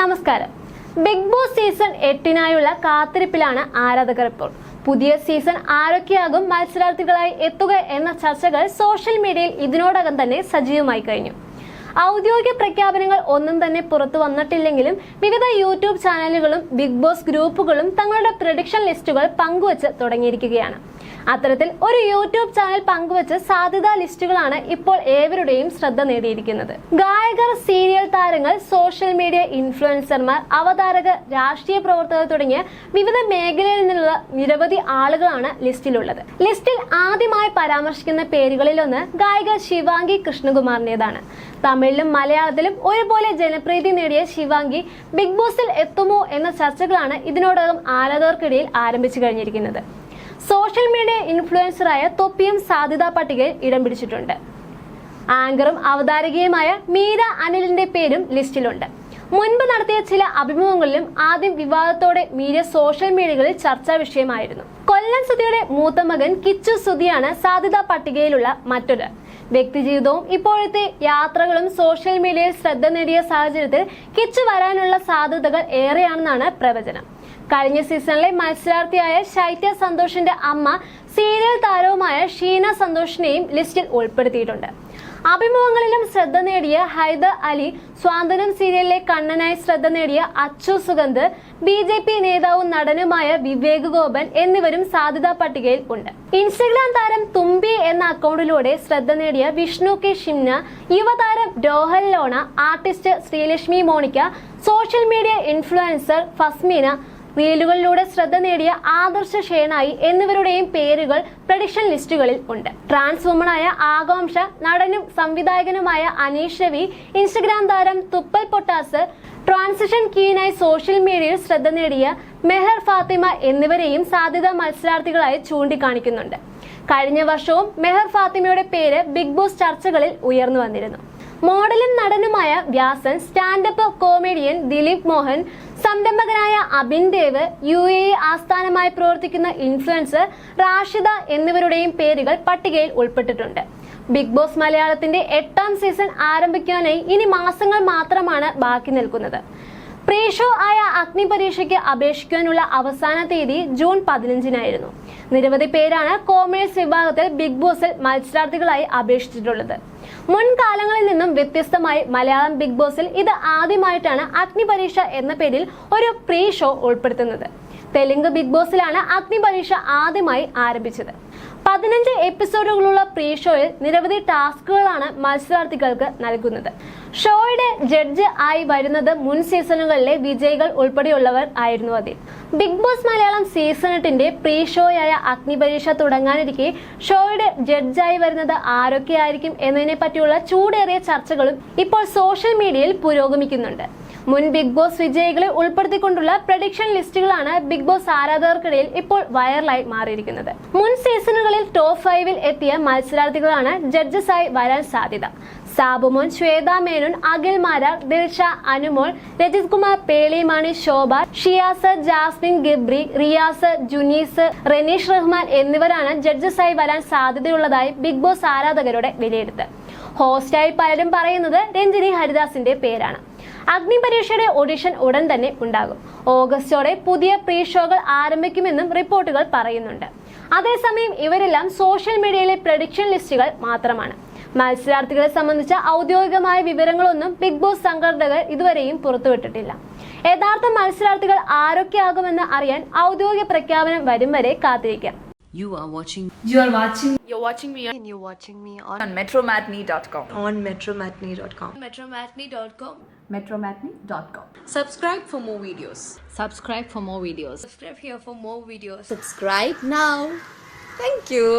നമസ്കാരം. Big boss season 8 കാത്തിരിപ്പിലാണ് ആരാധകർ ഇപ്പോൾ. പുതിയ സീസൺ ആരൊക്കെയാകും മത്സരാർത്ഥികളായി എത്തുക എന്ന ചർച്ചകൾ സോഷ്യൽ മീഡിയയിൽ ഇതിനോടകം തന്നെ സജീവമായി കഴിഞ്ഞു. ഔദ്യോഗിക പ്രഖ്യാപനങ്ങൾ ഒന്നും തന്നെ പുറത്തു വന്നിട്ടില്ലെങ്കിലും വിവിധ യൂട്യൂബ് ചാനലുകളും ബിഗ് ബോസ് ഗ്രൂപ്പുകളും തങ്ങളുടെ പ്രഡിക്ഷൻ ലിസ്റ്റുകൾ പങ്കുവച്ച് തുടങ്ങിയിരിക്കുകയാണ്. അത്തരത്തിൽ ഒരു യൂട്യൂബ് ചാനൽ പങ്കുവച്ച് സാധ്യതാ ലിസ്റ്റുകളാണ് ഇപ്പോൾ ഏവരുടെയും ശ്രദ്ധ നേടിയിരിക്കുന്നത്. ഗായകർ, സീരിയൽ താരങ്ങൾ, സോഷ്യൽ മീഡിയ ഇൻഫ്ലുവൻസർമാർ, അവതാരകർ, രാഷ്ട്രീയ പ്രവർത്തകർ തുടങ്ങിയ വിവിധ മേഖലയിൽ നിന്നുള്ള നിരവധി ആളുകളാണ് ലിസ്റ്റിലുള്ളത്. ലിസ്റ്റിൽ ആദ്യമായി പരാമർശിക്കുന്ന പേരുകളിലൊന്ന് ഗായിക ശിവാംഗി കൃഷ്ണകുമാറിന്റേതാണ്. തമിഴിലും മലയാളത്തിലും ഒരുപോലെ ജനപ്രീതി നേടിയ ശിവാംഗി ബിഗ് ബോസിൽ എത്തുമോ എന്ന ചർച്ചകളാണ് ഇതിനോടകം ആരാധകർക്കിടയിൽ ആരംഭിച്ചു കഴിഞ്ഞിരിക്കുന്നത്. സോഷ്യൽ മീഡിയ ഇൻഫ്ലുവൻസറായ തൊപ്പിയും സാധ്യതാ പട്ടികയിൽ ഇടം പിടിച്ചിട്ടുണ്ട്. ആങ്കറും അവതാരകയുമായ മീര അനിലിന്റെ പേരും ലിസ്റ്റിലുണ്ട്. മുൻപ് നടത്തിയ ചില അഭിമുഖങ്ങളിലും ആദ്യം വിവാദത്തോടെ മീര സോഷ്യൽ മീഡിയകളിൽ ചർച്ചാ വിഷയമായിരുന്നു. കൊല്ലം സുധിയുടെ മൂത്ത മകൻ കിച്ചു സുധിയാണ് സാധ്യതാ പട്ടികയിലുള്ള മറ്റൊരു. വ്യക്തിജീവിതവും ഇപ്പോഴത്തെ യാത്രകളും സോഷ്യൽ മീഡിയയിൽ ശ്രദ്ധ നേടിയ സാഹചര്യത്തിൽ കിച്ചു വരാനുള്ള സാധ്യതകൾ ഏറെയാണെന്നാണ് പ്രവചനം. കഴിഞ്ഞ സീസണിലെ മത്സരാർത്ഥിയായ ശൈത്യ സന്തോഷിന്റെ അമ്മ സീരിയൽ താരവുമായ ഷീന സന്തോഷിനെയും ലിസ്റ്റിൽ ഉൾപ്പെടുത്തിയിട്ടുണ്ട്. അഭിമുഖങ്ങളിലും ശ്രദ്ധ നേടിയ ഹൈദർ അലി, സ്വാന്തനം സീരിയലിലെ കണ്ണനായി ശ്രദ്ധ നേടിയ അച്ചു സുഗന്ധ്, BJP നേതാവും നടനുമായ വിവേക് ഗോപൻ എന്നിവരും സാധ്യതാ പട്ടികയിൽ ഉണ്ട്. ഇൻസ്റ്റഗ്രാം താരം തുമ്പി എന്ന അക്കൗണ്ടിലൂടെ ശ്രദ്ധ നേടിയ വിഷ്ണു കെ ഷിംന, യുവതാരം രോഹൻ ലോണ, artist Sreelakshmi Monica, social media influencer Fasmina, റീലുകളിലൂടെ ശ്രദ്ധ നേടിയ ആദർശ ഷേണായി എന്നിവരുടെയും പേരുകൾ പ്രഡിക്ഷൻ ലിസ്റ്റുകളിൽ ഉണ്ട്. ട്രാൻസ് വുമണായ ആകാംക്ഷ, നടനും സംവിധായകനുമായ അനീഷ് രവി, ഇൻസ്റ്റഗ്രാം താരം തുപ്പൽ പൊട്ടാസ്, ട്രാൻസിഷൻ ക്വീനായി സോഷ്യൽ മീഡിയയിൽ ശ്രദ്ധ നേടിയ മെഹർ ഫാത്തിമ എന്നിവരെയും സാധ്യതാ മത്സരാർത്ഥികളായി ചൂണ്ടിക്കാണിക്കുന്നുണ്ട്. കഴിഞ്ഞ വർഷവും മെഹർ ഫാത്തിമയുടെ പേര് ബിഗ് ബോസ് ചർച്ചകളിൽ ഉയർന്നു വന്നിരുന്നു. മോഡലും നടനുമായ വ്യാസൻ, സ്റ്റാൻഡപ്പ് കോമഡിയൻ ദിലീപ് മോഹൻ, സംരംഭകനായ അബിൻ ദേവ്, UAE ആസ്ഥാനമായി പ്രവർത്തിക്കുന്ന ഇൻഫ്ലുവൻസർ റാഷിദ എന്നിവരുടെയും പേരുകൾ പട്ടികയിൽ ഉൾപ്പെട്ടിട്ടുണ്ട്. ബിഗ് ബോസ് മലയാളത്തിന്റെ 8ാം സീസൺ ആരംഭിക്കാനായി ഇനി മാസങ്ങൾ മാത്രമാണ് ബാക്കി നിൽക്കുന്നത്. പ്രീ ഷോ ആയ അഗ്നി പരീക്ഷയ്ക്ക് അപേക്ഷിക്കാനുള്ള അവസാന തീയതി ജൂൺ 15-നായിരുന്നു. നിരവധി പേരാണ് കോമേഴ്സ് വിഭാഗത്തിൽ ബിഗ് ബോസിൽ മത്സരാർത്ഥികളായി അപേക്ഷിച്ചിട്ടുള്ളത്. മുൻകാലങ്ങളിൽ നിന്നും വ്യത്യസ്തമായി മലയാളം ബിഗ് ബോസിൽ ഇത് ആദ്യമായിട്ടാണ് അഗ്നി പരീക്ഷ എന്ന പേരിൽ ഒരു പ്രീ ഷോ ഉൾപ്പെടുത്തുന്നത്. തെലുങ്ക് ബിഗ് ബോസിലാണ് അഗ്നി പരീക്ഷ ആദ്യമായി ആരംഭിച്ചത്. 15 എപ്പിസോഡുകളുള്ള പ്രീ ഷോയിൽ നിരവധി ടാസ്കുകളാണ് മത്സരാർത്ഥികൾക്ക് നൽകുന്നത്. ഷോയുടെ ജഡ്ജ് ആയി വരുന്നത് മുൻ സീസണുകളിലെ വിജയികൾ ഉൾപ്പെടെയുള്ളവർ ആയിരുന്നു അതിൽ. ബിഗ് ബോസ് മലയാളം സീസൺ 8ന്റെ പ്രീ ഷോയായ അഗ്നി പരീക്ഷ തുടങ്ങാനിരിക്കെ ഷോയുടെ ജഡ്ജായി വരുന്നത് ആരൊക്കെയായിരിക്കും എന്നതിനെ പറ്റിയുള്ള ചൂടേറിയ ചർച്ചകളും ഇപ്പോൾ സോഷ്യൽ മീഡിയയിൽ പുരോഗമിക്കുന്നുണ്ട്. മുൻ ബിഗ് ബോസ് വിജയികളെ ഉൾപ്പെടുത്തിക്കൊണ്ടുള്ള പ്രഡിക്ഷൻ ലിസ്റ്റുകളാണ് ബിഗ് ബോസ് ആരാധകർക്കിടയിൽ ഇപ്പോൾ വൈറലായി മാറിയിരിക്കുന്നത്. മുൻ സീസണുകളിൽ ടോപ്പ് 5-ൽ എത്തിയ മത്സരാർത്ഥികളാണ് ജഡ്ജസായി വരാൻ സാധ്യത. സാബുമോൻ, ശ്വേത മേനോൻ, അഖിൽ മാരാർ, ദിൽഷ, അനുമോൾ, രജിത് കുമാർ, പേളിമാണി, ശോഭ, ഷിയാസ്, ജാസ്മിൻ, ഗിബ്രി, റിയാസ്, ജുനീസ്, റെനീഷ് റഹ്മാൻ എന്നിവരാണ് ജഡ്ജസായി വരാൻ സാധ്യതയുള്ളതായി ബിഗ് ബോസ് ആരാധകരുടെ വിലയിരുത്തൽ. ഹോസ്റ്റായി പലരും പറയുന്നത് രഞ്ജിനി ഹരിദാസിന്റെ പേരാണ്. അഗ്നി പരീക്ഷയുടെ ഓഡിഷൻ ഉടൻ തന്നെ ഉണ്ടാകും. ഓഗസ്റ്റോടെ പുതിയ പ്രീ ഷോകൾ ആരംഭിക്കുമെന്നും റിപ്പോർട്ടുകൾ പറയുന്നുണ്ട്. അതേസമയം ഇവരെല്ലാം സോഷ്യൽ മീഡിയയിലെ പ്രഡിക്ഷൻ ലിസ്റ്റുകൾ മാത്രമാണ്. മത്സരാർത്ഥികളെ സംബന്ധിച്ച ഔദ്യോഗികമായ വിവരങ്ങളൊന്നും ബിഗ് ബോസ് സംഘാടകർ ഇതുവരെയും പുറത്തുവിട്ടിട്ടില്ല. യഥാർത്ഥ മത്സരാർത്ഥികൾ ആരൊക്കെയാകുമെന്ന് അറിയാൻ ഔദ്യോഗിക പ്രഖ്യാപനം വരും വരെ കാത്തിരിക്കാം. You're watching me and you're watching me on metromatney.com. on metromatney.com. metromatney.com. Subscribe for more videos. Subscribe for more videos. Subscribe here for more videos. Subscribe now. Thank you.